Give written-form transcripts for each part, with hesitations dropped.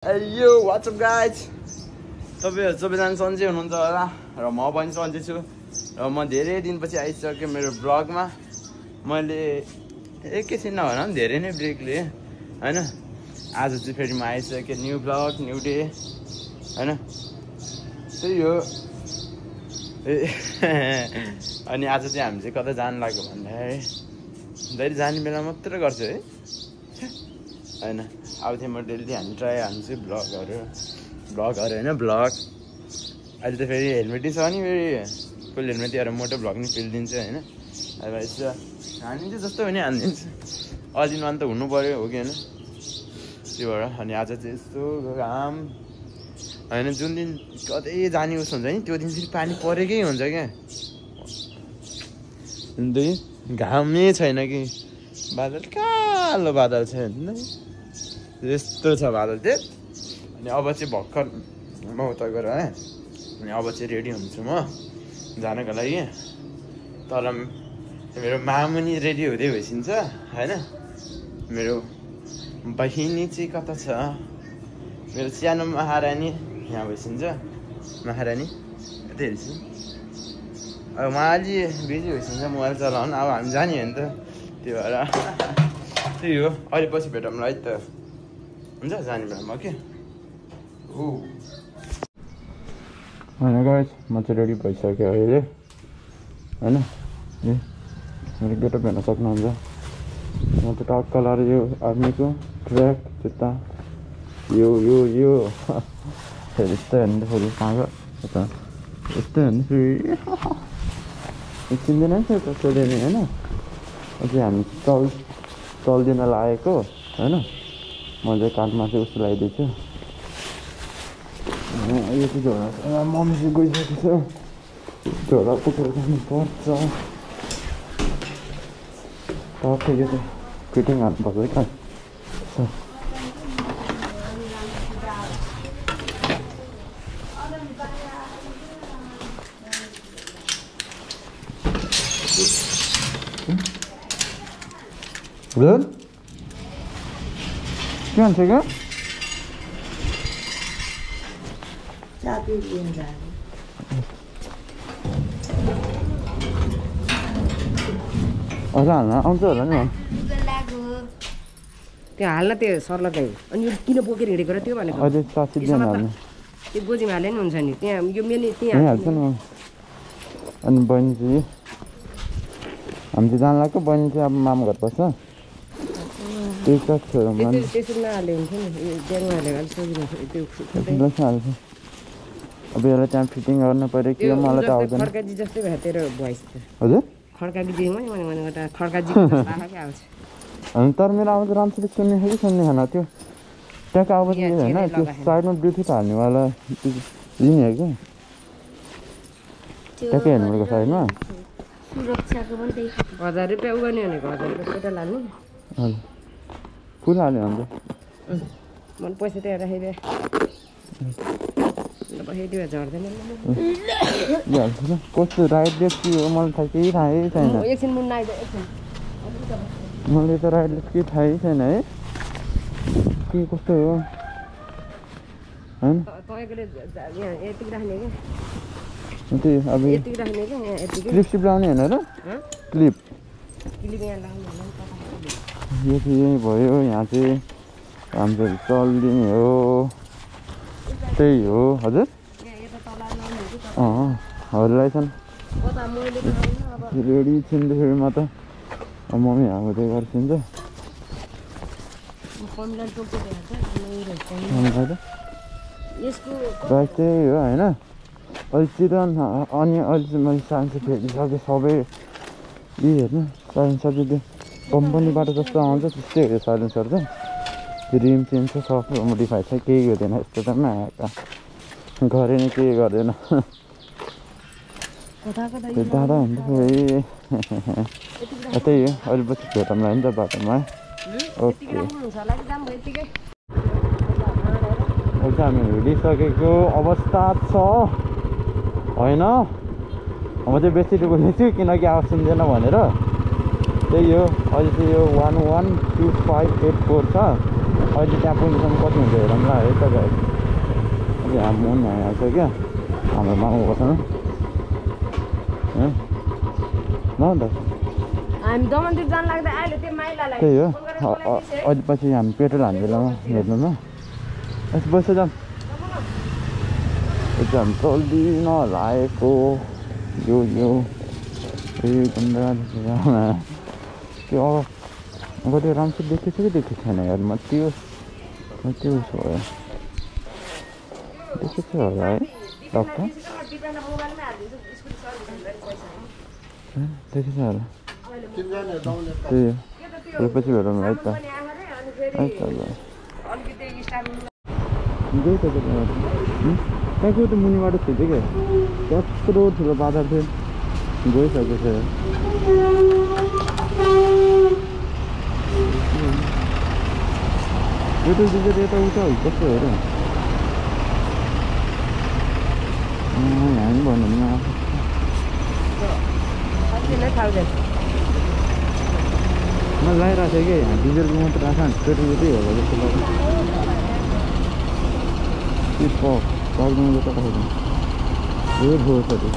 Yo, what's up guys? तपाईहरु सबैजना सन्चै हुनुहुन्छ होला र म पनि सन्चै छु र म धेरै दिनपछि आइसके मेरो ब्लगमा मैले एकैछिन नभनौँ धेरै नै ब्रेक लिएँ हैन आज चाहिँ फेरि म आइसके न्यू ब्लग न्यू डे हैन त्यही हो अनि आज चाहिँ हामी चाहिँ कता जान लाग्यो भन्दाखेरि धेरै जाने बेला मात्र गर्छु है हैन अब चाहिँ म डेली हामी ट्राई हान्छु ब्लगहरू हैन ब्लग अहिले त फेरि हेलमेटै छ नि फेरि फुल हेलमेट दिएर मोटो ब्लग नि फिल्दिन्छु हैन अब यसो हानिदिन्छु जस्तो पनि हानिदिन्छु अलि मान त हुनु पर्यो हो कि हैन त्यो भएर अनि आज चाहिँ यस्तो घाम हैन जुन दिन कतै जाने उस हुन्छ नि त्यो दिन फेरि पानी परेकै हुन्छ क्या घामै छैन कि बादल कालो बादल छ हैन यस्तो छ बादल चाहिँ अनि अब चाहिँ भर्खर म उता गएर है अनि अब चाहिँ रेडी हुन्छु म जानको लागि तर मेरो मामुनी रेडी हुँदै भइसिन्छ हैन मेरो बहिनी चाहिँ कता छ मेरो सानो महारानी यहाँ भइसिन्छ महारानी यतै हेर्छु अब उहाँले बिजी भइसिन्छ मोबाइल चलाउनु अब हामी जाने हो नि त त्यो भएर त्यही हो अहिले पछि भेटौँला है त हुन्छ जाने बेलामा के होइन गाइस म चाहिँ रेडी भइसक्यो अहिले होइन ए मेरो गेटअप हेर्न सक्नुहुन्छ म त टक्क लाएर यो आर्मीको ट्र्याक जुत्ता यो फेरि यस्तो हेर्नु फेरि कहाँ यता यस्तो हेर्नु फेरि चिन्दैन नि त्यो कसैले नि होइन अझै हामी चल्दिन लागेको होइन मैले काठमा चाहिँ उस्तो लगाइदिएको छु यो चाहिँ झोला मम्मी चाहिँ गइसकेको छ झोला पुगेर जानुपर्छ टक्कै यो चाहिँ फिटिङ हाल्नुपर्छ है कहाँ के भन्छ क्या अझ हाल्न आउँछ होला नि त्यो हाल्न त्यो सर्लकै अनि यो किन बोकेर हिँडेको र त्यो भनेको अझै 700 दिन हाल्नु त्यो गोजीमा हाले नि हुन्छ नि त्यहाँ यो मेन त्यहाँ हाल्छ नि अनि बहिनी चाहिँ हामी चाहिँ जान लाग्यो बहिनी चाहिँ अब मामा घर बस्छ त्यही त छोरा त्यसरी नहाले हुन्छ नि ब्यागमा हालेर अलिक सजिलो त्यो हाल्छ अब यसलाई त्यहाँ फिटिङ गर्नु पऱ्यो कि मलाई त आउँदैन खड्काजी जस्तै भयो तेरो भोइस त हजुर खड्काजी मैले खड्काजी आउँछ अनि तर मेरो आवाज राम्रोसित सुन्ने कि सुन्ने खान त्यो त्यहाँको आवाज होइन त्यो साइडमा ब्लुटुथ हाल्नेवाला लिने हो क्या ट्याक्कै हेर्नुको साइडमा 1000 रुपियाँ उ गर्ने भनेको 1000 रुपियाँ पेट्रोल हाल्नु हजुर फुल हाल्यो अन्त मन पैसा त्यहाँ राखिदिए राखिदियो झर्दैन कस्तो राइट लेफ्ट के हो मलाई केही थाहै छैन एकछिन मुन्ना आइज एकछिन मलाई त राइट लेफ्ट केही थाहै छैन है के कस्तो हो होइन तपाईँकोले यहाँ यतिको राख्ने क्या त्यही अब यतिको राख्ने क्या यहाँ यतिको क्लिप सिप लाउने होइन र क्लिप यहाँ लाउने यो चाहिँ यही भयो यहाँ चाहिँ हाम्रो चलिदिने हो त्यही हो हजुर हरूलाई छन् रेडी छिन्दाखेरि म त मम्मी हाल्दै गर्छिन्छ प्राइस त्यही हो होइन अहिले चिरन अनि अहिले चाहिँ मैले साइन्स फेरिसकेँ सबै यी हेर्नु साइन्सर त्यो कम्पनीबाट जस्तो आउँछ त्यस्तै हो साइलेन्सर चाहिँ रिम चेन्ज छ सबै मोडिफाई छ केही गर्दैन यस्तो त नआएका गरे नि केही गर्दैन दादा हुन्छ फेरि त्यही हो अहिले पछि भेटौँला नि त बाटोमा ओके अहिले हामी हिँडिसकेको अवस्था छ होइन म चाहिँ बेसी डुबेको छु किनकि आवाज सुन्दैन भनेर त्यही हो अहिले चाहिँ यो 112584 छ अहिले त्यहाँ पुग्नुसम्म कति हुन्छ हेरौँ ल है त गाइस अहिले हाम्रो मुन आएको छ क्या हाम्रो मामाको घरमा ल त हामी दमनदीप जान लाग्दा अहिले त्यो माइलालाई त्यही हो अहिले पछि हामी पेट्रोल हाल्ने बेलामा हेर्नुमा यसो बस्छ जाऊँ एकदम चल्दिन लागेको यो गन्दा त्यो अब त्यो राम्रो देखेको छ कि देखेको छैन यार म त्यो भयो देखेको छ होला है डक्टर देखेको छ होला त्यही पछि भेटौँ है त है त ल त्यहाँको त मुनिबाट थियो क्या त्यत्रो ठुलो बाजार थियो गइसकेको छ पेट्रोल डिजल यता उता कस्तो हो र हामी भनौँ न म लगाइरहेको थिएँ कि यहाँ डिजलको मात्रै राख पेट्रोलको त्यही होला जस्तो लाग्छ पर्दैन त कसो यो भयो छ त्यो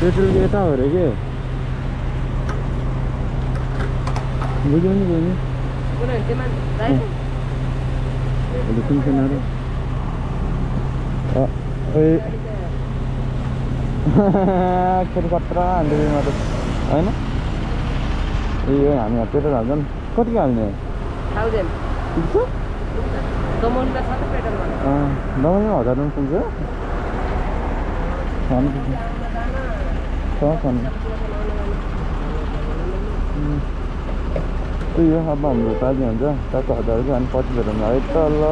पेट्रोल यता हो अरे के बुझ्यौ नि बहिनी फेरि कत्रा हाल्दैमा त होइन ए हामी पेट्रोल हाल्छौँ कतिको हाल्ने दमैमा 1000 पुग्छ त्यही हो अब हाम्रो बाजे हुन्छ 7,000 अनि 25 भेटौँ है त ल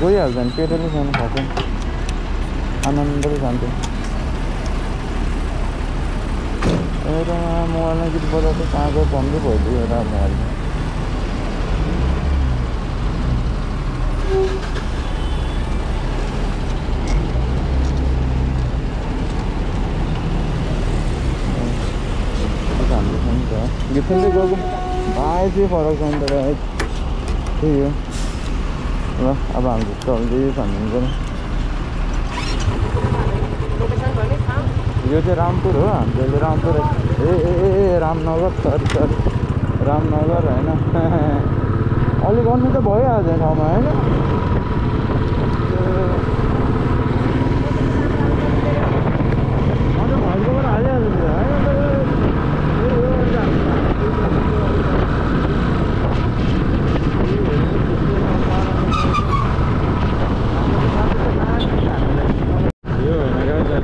गइहाल्छ नि पेट्रोलै छैन खान्छ आनन्दले खान्छ एउटा मोबाइलमा गीत बजाएको कहाँ गयो भन्दै भइदियो एउटा मोबाइलमा गीत सुन्दै गएको भाइ चाहिँ फरक छ नि त त्यही हो ल अब हाम्रो चल्दैछ भनिन्छ यो चाहिँ रामपुर हो हाम्रो रामपुर ए रामनगर सरी रामनगर होइन अलिक गर्नु त भइहाल्छ ठाउँमा होइन भइकोबाट हालिहाल्छ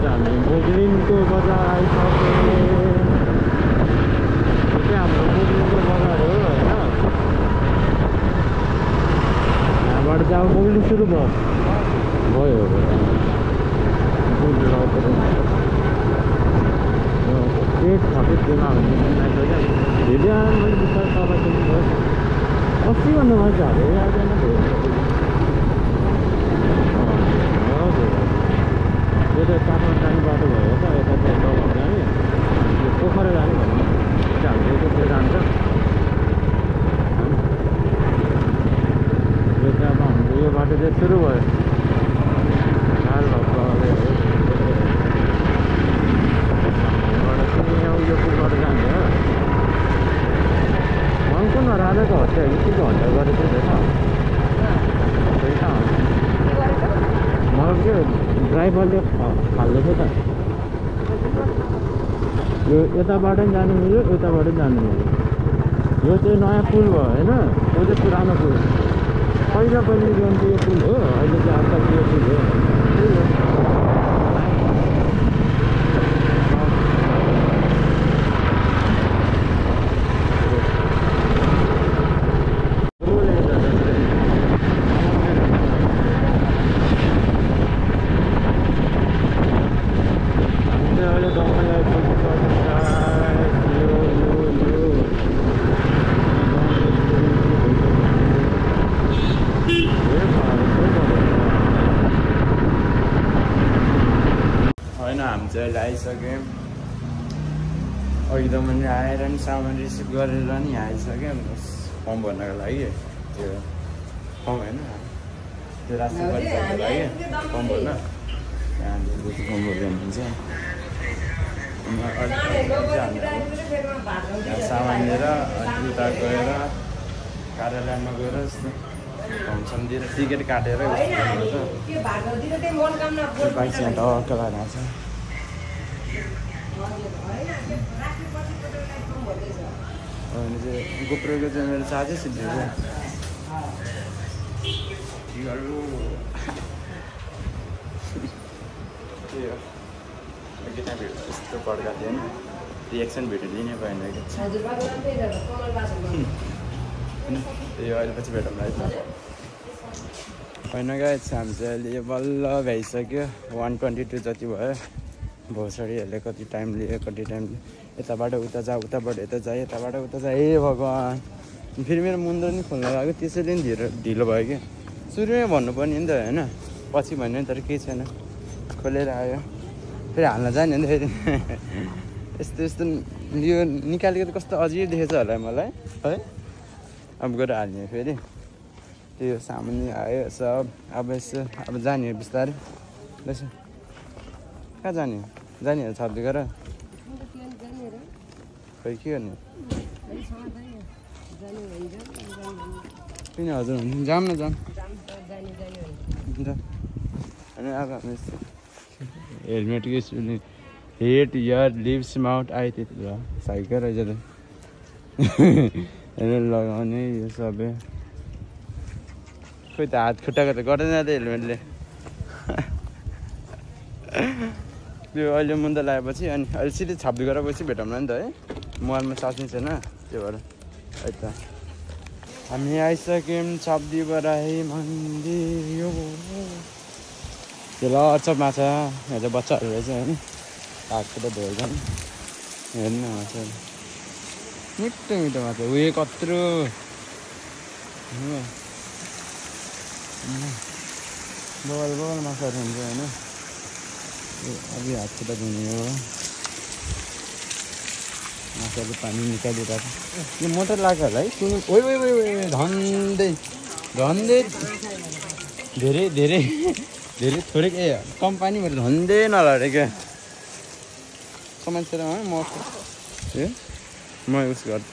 हामी मोगलिनको बजार आइसक्यो चाहिँ हाम्रो मोगलिनको बजार हो होइन यहाँबाट चाहिँ अब मोगलिन सुरु भयो पेट खपेट दिमा हुन्छ भिडियो मैले बिस्तारै तपाईँको भयो 80 भन्दा मान्छे हालेर आउँदैन यो त काठमा जाने बाटो भयो त यता चाहिँ डबल जाने यो पोखरा जाने भन्नु हाम्रो त्यो जान्छ यो चाहिँ अब हाम्रो यो बाटो चाहिँ सुरु भयो यो पुलबाट जान्छ मङ्कुन राजाको हत्या के हत्या गरेको थिएन मलाई के ड्राइभरले फाल्दैछ त यो यताबाट पनि जानु मिल्यो यताबाट पनि जानु मिल्यो यो चाहिँ नयाँ पुल भयो होइन यो चाहिँ पुरानो पुल पहिला यो पुल हो अहिले चाहिँ आजकल यो पुल हो चाहिँ आइसक्यौँ अघि त मैले आएर नि सामान रिसिभ गरेर नि आइसक्यो फर्म भर्नको लागि त्यो फर्म होइन त्यो रासन परिचयको लागि फर्म भर्न त्यहाँ फर्म भर्दै हुनुहुन्छ सामान लिएर उता गएर कार्यालयमा गएर यस्तो फर्म दिएर टिकट काटेर बाइक चाहिँ टक्क लगाएको छ भने चाहिँ गोप्रोको चाहिँ मेरो चार्जै सिद्धियो त्यही हो केटा भिडियो यस्तो पड्का थियो नि रिएक्सन भिडियो लिनै भएन कि त्यही अहिले पछि भेटौँला है त होइन गाइस हामी चाहिँ अहिले यो बल्ल भ्याइसक्यो 122 जति भयो भोसडीहरूले कति टाइम लियो यताबाट उता जा उताबाट यता जा यताबाट उता जा हे भगवान् फेरि मेरो मुन्द्रो नि खोल्न लाग्यो त्यसैले नि ढिलो भयो कि सुरुमै भन्नुपर्ने नि त होइन पछि भन्यो तर केही छैन खोलेर आयो फेरि हाल्न जाने नि त फेरि यस्तो यस्तो यो निकालेको त कस्तो अजिब देखेछ होला मलाई है अब गएर हाल्ने फेरि त्यो सामान्य आयो सब अब यसो अब जाने बिस्तारै यसो कहाँ जाने हो छाप्दै गर खै के गर्ने किन हजुर जाऊँ न जाऊँ होइन अब हामी हेलमेट के हेड इयर लिप्स माउथ आयो त्यति बेला साइकै रहेछ त हेलमेट लगाउने यो सबै खोइ त हात खुट्टाको त गर्दैन त हेलमेटले त्यो अहिले मुन्दा लगाएपछि अनि अहिले सिधै छाप्दै गएपछि भेटौँला नि त है मोबाइलमा चार्ज नै छैन त्यो भएर है त हामी आइसक्यौँ छाप्दी बराई मन्दिर यो त्यो लड्छ माछा यहाँ चाहिँ बच्चाहरू रहेछ होइन हातको त धोएर जाने हेर्नु माछा मिठो मिठो माछा उयो कत्रो बगल माछाहरू हुन्छ होइन अलि हात खुट्टा धुने हो माछाले पानी निकालिरहेको यो मोटर लाग्यो होला है कुनै झन्डै धेरै थोरै ए कम पानी मेरो झन्डै नलडे क्या समाचार म उस गर्छु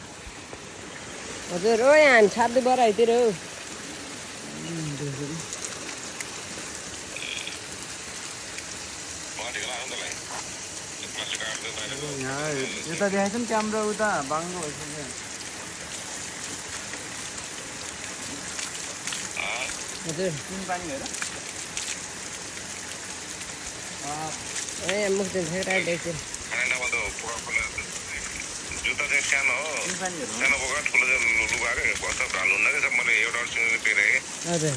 हजुर हो यहाँ हामी छाप्दै बराइतिर हो यता देखाएको नि क्यामेरा उता बाङ्गो भइसक्यो हजुर तिन पानी हेर मुख राइट जुत्ता चाहिँ सानो हो सानो बोका ठुलो चाहिँ लुगा बस्दा भालो हुन्न क्या मैले एउटा पेरेँ हजुर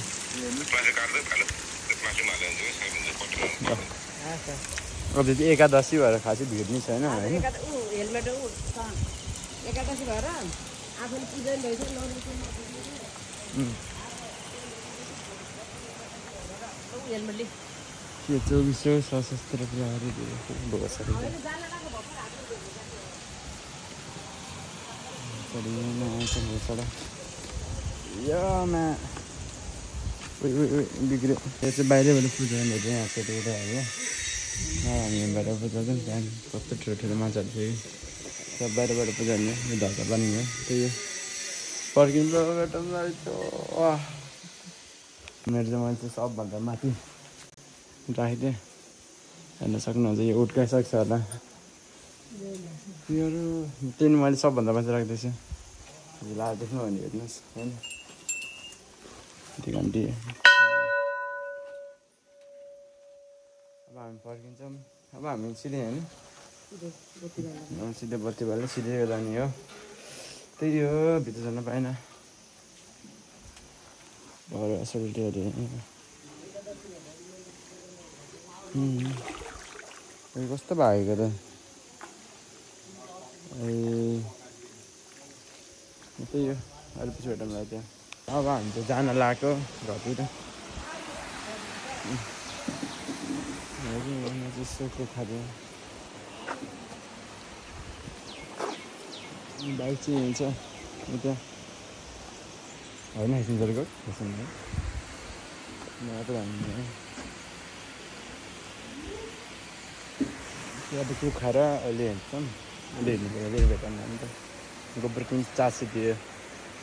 प्लास्टिक काट्दै फाल्यो त्यो प्लास्टिकमा हाल्यो अब चाहिँ एकादशी भएर खासै भिड नै छैन होइन हेलमेट एकादशी भएर आफूले पूजा भएछ हेलमेटले के 2400 सशस्त्र प्रहरी भोसडी यामा बिग्रियो त्यो चाहिँ बाहिरबाट पूजा गर्दै यहाँ चाहिँ एउटा हो हामी यहाँबाट पूजा गर्छौँ त्यहाँ कस्तो ठुलो माछाहरू थियो सब बाहिरबाट पूजा गर्ने यो ढल्का पनि हो त्यही फर्किनु मेरो चाहिँ मैले चाहिँ सबभन्दा माथि राखिदिएँ हेर्न सक्नुहुन्छ यो उड्काइसक्छ होला योहरू त्यही मैले सबभन्दा माथि राख्दैछु ला देख्नु भने हेर्नुहोस् होइन यति घन्टी अब हामी फर्किन्छौँ अब हामी सिधै होइन सिधै बत्ती बाल्दै सिधै जाने हो त्यही हो भित्र जान पाएन घर सेलिटीहरू कस्तो भागेको त ए त्यही हो अहिले पछि भेटौँला त्यहाँ अब हामी चाहिँ जान लाग्यो घरतिर सोको खाँदै बाइक चाहिँ हिँड्छ यता होइन हेसिन्जरको हेसिन्जर अब कुखुरा र अहिले हेर्छौँ अहिले हेर्नुको लागि भेटाउन नि त गोबर पनि 400 दियो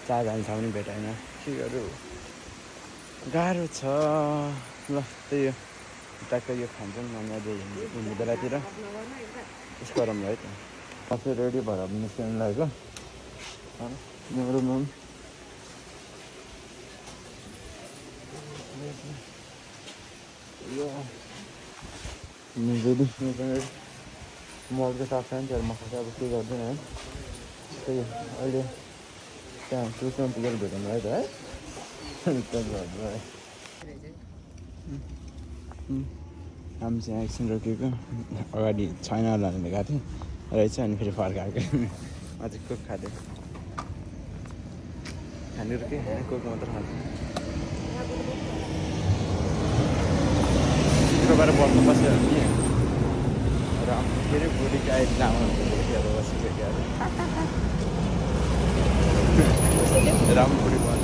4 जान्छ पनि भेटाएन के गरौँ गाह्रो छ ल त्यही हो ट्याक्क यो खान्छौँ मजाले हिँड्ने बेलातिर यस्तो गरम भयो त आफै रेडी भएर निस्किनु लागेको मेरो मन मलको साफ छैन तर म खासै अब के गर्दैन है त्यही अहिले त्यहाँ टुसमा पुगेर भेटौँ है त है हामी चाहिँ एकछिन रोकेको अगाडि छैन लाने गएको थिएँ रहेछ अनि फेरि फर्काएको अझै कोक खाँदै खानेहरू के कोक मात्र खान्छ चित्रोबाट बस्नु बस्यो भने र के अरे बुढी गाई लामो बसिसक्यो राम्रो बुढी बन्छ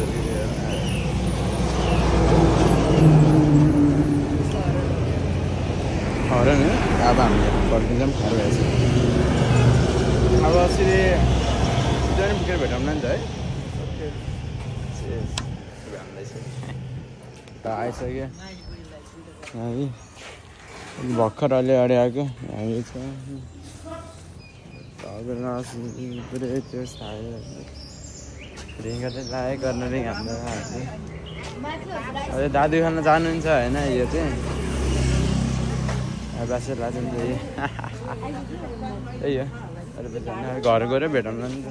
खर नि अब हामीले फर्किन्छौँ खाएर भएछ अब यसरी सिधै पुगेर भेटौँ न नि त है आइसक्यो हामी भर्खर अलि अगाडि आएको हामी छ पुरै त्यो रिङ गर्दै लाए गर्न रिङ हाम्रो अझै दादु खान जानुहुन्छ होइन यो चाहिँ बासे लान्छ नि त्यही हो घर गएर भेटौँ न नि त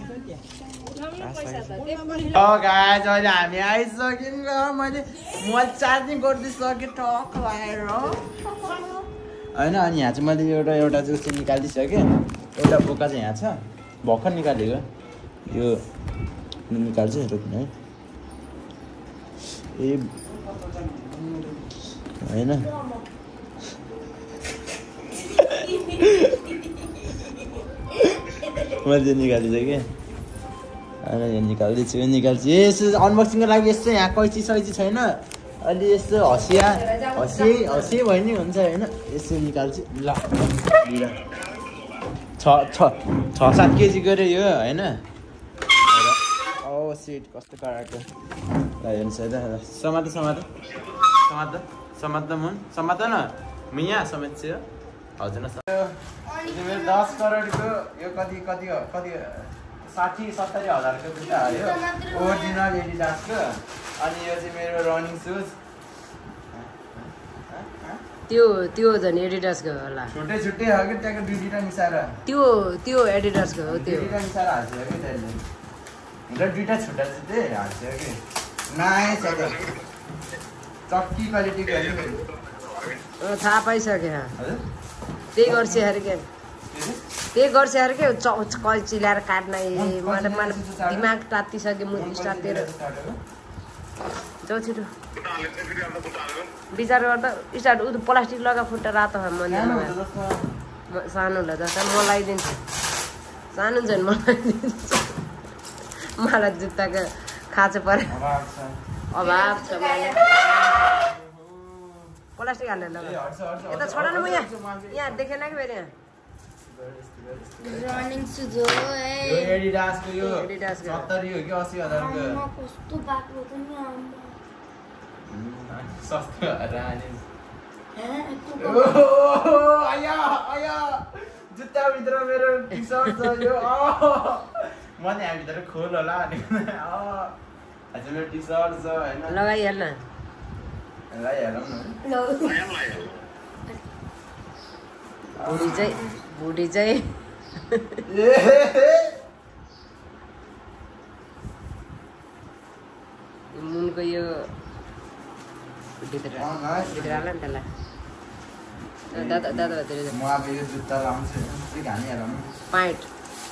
गाइस अहिले हामी आइसक्यौँ ल मैले मोबाइल चार्जिङ गरिदिइसकेँ टक लगाएर होइन अनि यहाँ चाहिँ मैले एउटा चाहिँ उस्तो निकालिदिइसकेँ एउटा बोका चाहिँ यहाँ छ भर्खर निकालेको यो निकाल्छ रोक्नु है ए होइन मैले निकालिदिएँ होइन यो निकाल्दैछु यसो अनबक्सिङको लागि यस्तो यहाँ कैची सैची छैन अलि यस्तो हँसी भयो नि हुन्छ होइन यसो निकाल्छु ल 6-7 केजी गऱ्यो यो होइन ओ सिट कस्तो कराएको ल हेर्नुहोस् है त समात मुन समात न मिया समेत हजुर न मेरो 10 करोडको यो कति 60-70 हजारको जुत्ता हाल्यो ओरिजिनल एडिडासको अनि यो चाहिँ मेरो रनिङ सुज त्यो झन् एडिडासको होला छुट्टै हो कि त्यहाँको दुईटा मिसाएर त्यो एडिडासको हो त्यो दुईटा मिसाएर हाल्छ कि त्यसले र दुईटा छुट्टा जुत्तै हाल्छ कि नाइस चक्की क्वालिटीको थाहा पाइसक्यो त्यही गर्छ अरे के कैची ल्याएर काट्न मलाई दिमाग तात्तिसक्यो मुख स्टार्टेर जाऊ छिटो विचार गर्दा स्टार्ट उ प्लास्टिक लगा फुट्टा रातो सानोलाई जस्तो म लगाइदिन्छु सानो झन् म लगाइदिन्छु मलाई जुत्ताको खाँचो पऱ्यो अभाव छ प्लास्टिक हालेर लगा यता छोड न म यहाँ देखेन कि फेरि यहाँ रनिङ सुज हो यो एडिडासको यो 70 हो कि 80 हजारको कस्तो बाक्लो त नि सस्तो रानी आया जुत्ता भित्र मेरो टी-शर्ट छ यो मैले यहाँ भित्र खोल होला अनि हजुर मेरो टी-शर्ट छ हैन लगाइहाल न लगाइहालौँ न बुढी चाहिँ मुनको यो भित्र हाल नि त्यसलाई दादा म अब यो जुत्ता लाउँछु के घानी हालौँ पैन्ट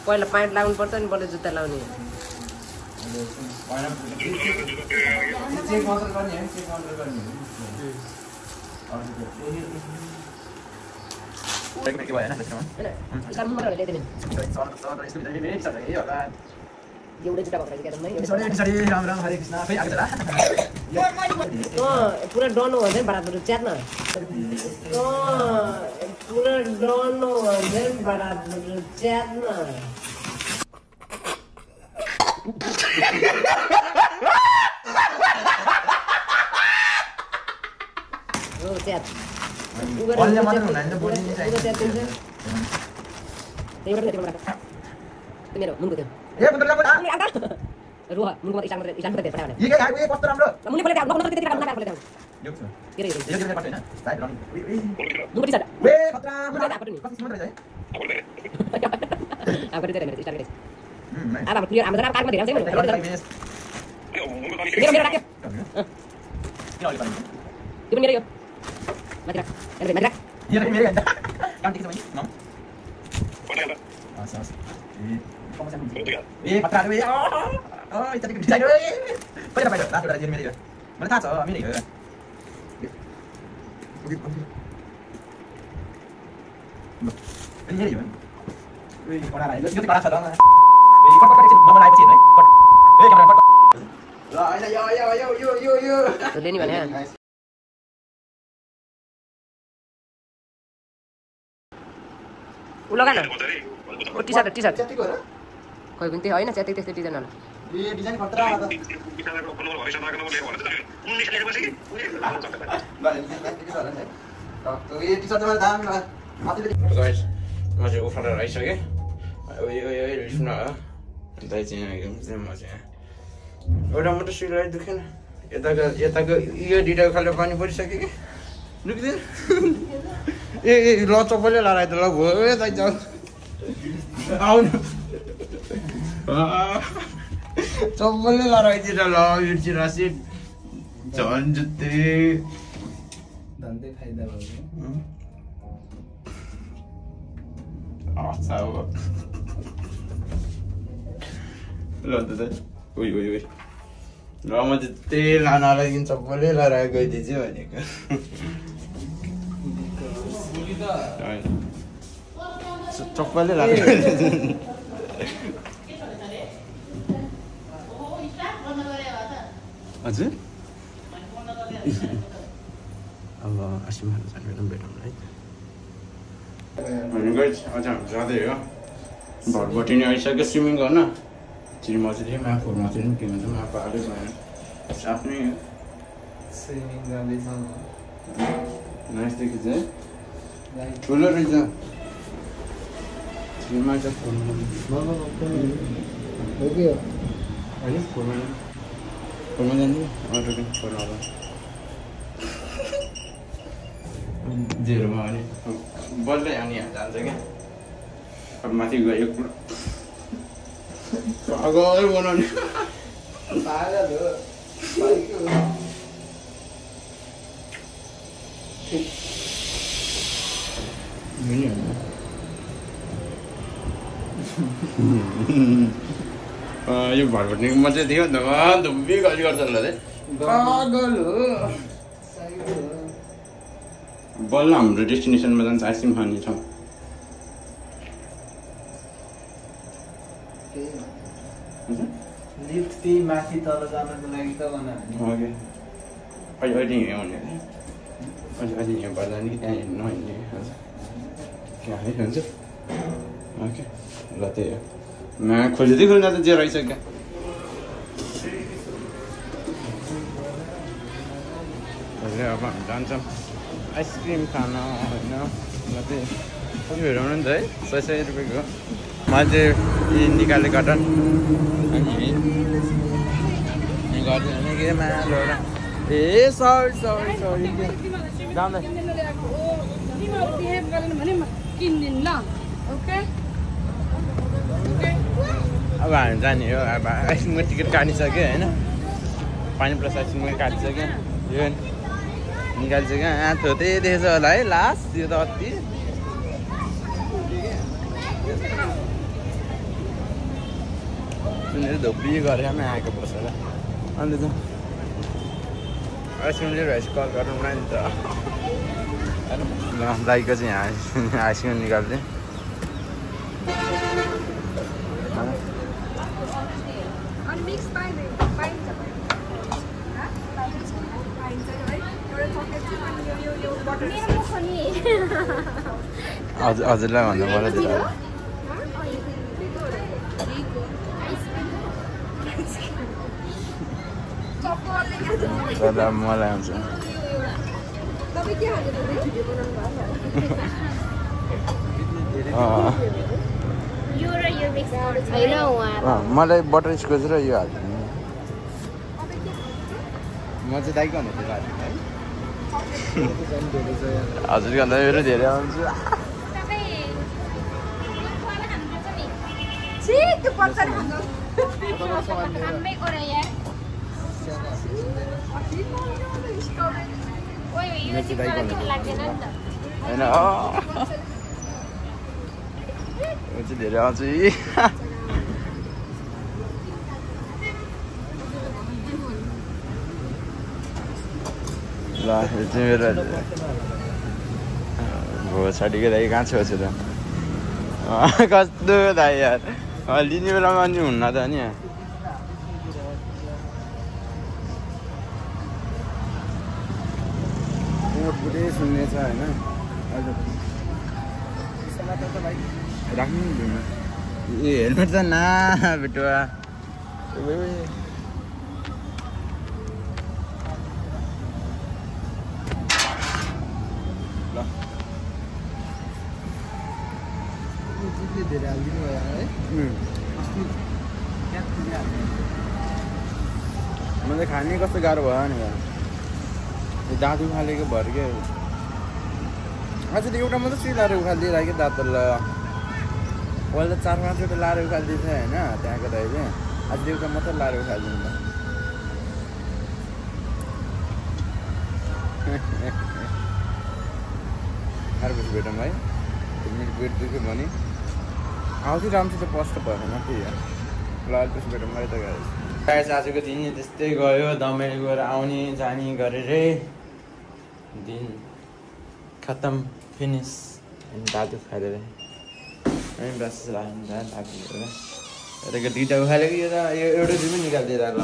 पहिला पैन्ट लाउनु पर्छ नि बल्ल जुत्ता लाउने चेक मात्र गर्ने के भएन त्यसमा हैन स्टार मात्र ल्याइदिने एउटै जुत्ता पक्राइछ क्या तपाईँ राम राम हरे कृष्ण खै आएको पुरा डनो भन्छ बराबर च्यात्न पुरा डनो भन्छ बराबर च्यात्न हो च्यात बलले मात्र हुँदैन त बोली नि च्यात दिन्छ त्यही भएर मेरो मुनको त्यो ए पुत्र ला रुह मुनको इसान मात्रै पठायो भने ये के आएको कस्तो राम्रो मुनि पले नक नक त्यति काम नगर्ले यो छ के रे यो के पर्छ हैन साइड रन मुनि टिसर्ट वे खतरा मुनि आएको नि कति मात्र जाय आएको त्यही मेरो स्टार गरेछ अब क्लियर हाम्रो काम कागमा धेरै आउँछ मेरो राख्यो त्यो मेरो यो माथि राख माथि राख यो मेरो हैन काम ठिक छ भने नम हस ए खतरा वे इत्यादि डिजाइन रे पहिला पहिला रातो रातो मेरो यो मलाई थाहा छ मेरो यो मेरो यो ए कोडा रायो यो कोडा छ ल ए कट नम्बर आएपछि है कट ए क्यामेरा कट ल हैन यो ले नि भने उ लगा न ओ टी-शर्ट त्यतिको हो र खोइ पनि त्यो हैन त्यति त्यस्तै डिजाइन होला ए डिजाइन खतरा आयो त ये टी-शर्ट मेरो दाम माथिले गाइस म चाहिँ उफ्रेर आइसकेँ यो लिफ्टमा हो अन्त चाहिँ एकदम म चाहिँ एउटा मात्रै सिलाइ दुखेन यताको यो दुइटा खाले पानी परिसक्यो कि दुख्दैन ए ल चप्पलले लाएर त ल भयो यता जाऊ आउनु चप्पलले लाएर आइदिएर ल मिर्ची रासी झन् जुत्ते धन्दै फाइदा भयो ल त उयो र म चाहिँ त्यही लानलाई चप्पलै लाएर गइदिन्छु भनेको चप्पलै लाएर हजुर अब आसिमहरू जानु भेटौँ है गाइस आज हामी जाँदै हो भटबटी नै आइसक्यो स्विमिङ गर्न चिरमा चाहिँ मा फोरमा चाहिँ के भन्छ मा पाले भएन आफ्नै स्विमिङ गर्दैछ नाइसदेखि चाहिँ ठुलो रहेछ चिरमा चाहिँ फोनमा जानु अरू फोनमा जेरोमा अनि बल्लै अनि जान्छ क्या अब माथि गयो पुरा पागल बनाउने पागल हो यो भटभटी मात्रै थियो धुम्बी गरी गर्छ ल पागल हो बल्ल हाम्रो डेस्टिनेसनमा जान्छ आइसक्रिम खाने ठाउँ लिफ्ट त्यही माथि तल जानको लागि त अहिले अहिले हिँड्यो भने अहिले हिँड्यो पर्दा नि त्यहाँ हिँड्नु नहिँड्ने क्या है हुन्छ ओके ल त्यही हो मा खोज्दै खोज्दा त जे रहिसक्यो अब हामी जान्छौँ आइसक्रिम खान होइन ल त्यही कति हेरौँ नि त है 100 रुपियाँको मैले चाहिँ निकालेँ कटन अनि गर्दैन के मालो र ए सरी जाँदै अब हामी जाने हो अब आइसक्रिमको टिकट काटिसक्यो होइन पानी प्लस आइसक्रिमको काटिसक्यो यो निकालिसक्यो आँथो त्यही देखेछ होला है लास्ट यो त अति सुनेर धोपी गरेर पनि आएको बसेर अन्त त आइसक्रिम लिएर भएपछि कल गरौँ न नि त ल दाइको चाहिँ आइसक्रिम निकाल्दै हजुरलाई भन्नु पर्यो तर मलाई आउँछ मलाई बटर स्कोच र यो हाल्नु म चाहिँ दाइको भन्दा त्यो हाल्नु है हजुरको भन्दा मेरो धेरै आउँछ होइन चाहिँ धेरै आउँछ ल यो चाहिँ मेरो भोछाडीको दाइ कहाँ छेउ छ त कस्तो दाइ यार लिने बेलामा अनि हुन्न त नि पुरै सुन्ने छ होइन राख्नु ए हेलमेट त ना बेटुवा धेरै हालिदिनु भयो है मलाई खाने कस्तो गाह्रो भयो नि दाँत उखालेको भएर के अझ एउटा मात्रै चाहिँ लाएर उखालिदिइरहेको दाँत ल पहिला त 4-5वटा लाएर उखालिदिएको थियो होइन त्यहाँको दाइले आज एउटा मात्रै लाएर उखालिदिनु भयो खारबुस भेटौँ है मेरो पेट दुख्यो भने आउँथ्यो राम्रो त पस्छ भएन त्यही हो ल अलिपछि भेटौँ है त गाइस आजको दिन त्यस्तै गयो दमै गएर आउने जाने गरेरै दिन खत्तम फिनिस दादु खाएर है बस लाग्यो यताको दुइटा उखालेको यो त यो एउटा दुई पनि निकालिदिएर ल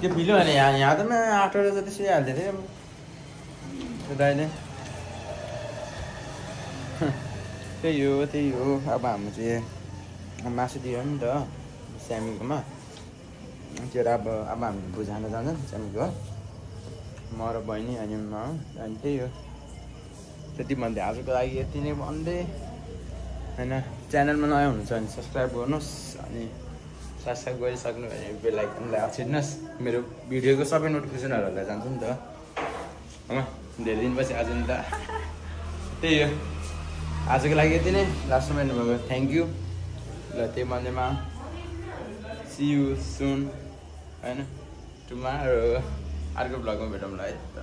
त्यो पिलो भने यहाँ त 8वटा जति सुई हाल्दै थियो दाइले त्यही हो अब हाम्रो चाहिँ मासु दियो नि त स्यामीकोमा त्यो अब हामीले बुझाउन जान्छ स्यामीको म र बहिनी अनि म अनि त्यही हो त्यति भन्दै आजको लागि यति नै भन्दै होइन च्यानलमा नयाँ हुनुहुन्छ भने सब्सक्राइब गर्नुहोस् अनि सब्सक्राइब गरिसक्नु भने बेल आइकनलाई अछिट्नुहोस् मेरो भिडियोको सबै नोटिफिकेसनहरूलाई जान्छ नि त हो धेरै दिनपछि आज नि त त्यही हो आजको लागि यति नै लास्टमा हेर्नुभएको थ्याङ्क यू ल त्यही भन्दैमा सी यू सुन होइन टुमारो अर्को भ्लगमा भेटौँ ल है त